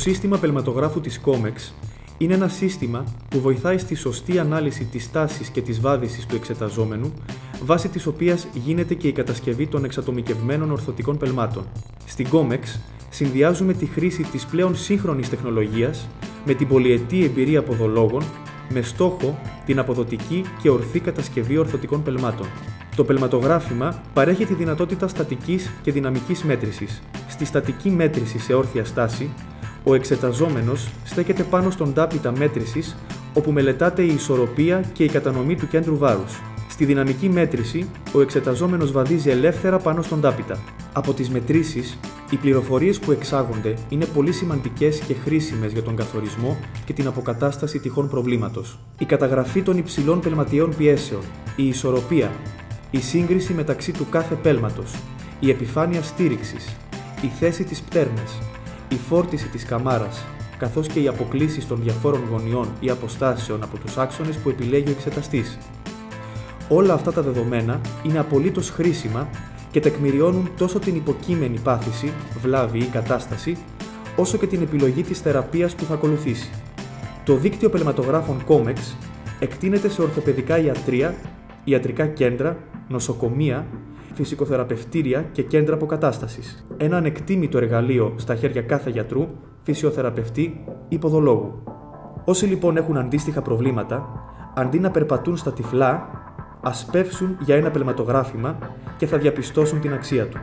σύστημα πελματογράφου της COMEX είναι ένα σύστημα που βοηθάει στη σωστή ανάλυση της τάσης και της βάδισης του εξεταζόμενου, βάσει της οποίας γίνεται και η κατασκευή των εξατομικευμένων ορθωτικών πελμάτων. Στην COMEX συνδυάζουμε τη χρήση της πλέον σύγχρονης τεχνολογίας με την πολυετή εμπειρία ποδολόγων, με στόχο την αποδοτική και ορθή κατασκευή ορθωτικών πελμάτων. Το πελματογράφημα παρέχει τη δυνατότητα στατικής και δυναμικής μέτρησης. Στη στατική μέτρηση σε όρθια στάση, ο εξεταζόμενος στέκεται πάνω στον τάπητα μέτρησης, όπου μελετάται η ισορροπία και η κατανομή του κέντρου βάρους. Στη δυναμική μέτρηση, ο εξεταζόμενος βαδίζει ελεύθερα πάνω στον τάπητα. Από τις μετρήσεις, οι πληροφορίες που εξάγονται είναι πολύ σημαντικές και χρήσιμες για τον καθορισμό και την αποκατάσταση τυχόν προβλήματος. Η καταγραφή των υψηλών πελματιαίων πιέσεων, η ισορροπία, η σύγκριση μεταξύ του κάθε πέλματος, η επιφάνεια στήριξης, η θέση της πτέρνας, η φόρτιση της καμάρας, καθώς και οι αποκλίσεις των διαφόρων γωνιών ή αποστάσεων από τους άξονες που επιλέγει ο εξεταστής. Όλα αυτά τα δεδομένα είναι απολύτως χρήσιμα και τεκμηριώνουν τόσο την υποκείμενη πάθηση, βλάβη ή κατάσταση, όσο και την επιλογή της θεραπείας που θα ακολουθήσει. Το δίκτυο πελματογράφων COMEX εκτείνεται σε ορθοπαιδικά ιατρεία, ιατρικά κέντρα, νοσοκομεία, φυσικοθεραπευτήρια και κέντρα αποκατάστασης. Ένα ανεκτήμητο εργαλείο στα χέρια κάθε γιατρού, φυσιοθεραπευτή ή ποδολόγου. Όσοι λοιπόν έχουν αντίστοιχα προβλήματα, αντί να περπατούν στα τυφλά, ας πεύσουν για ένα πελματογράφημα και θα διαπιστώσουν την αξία του.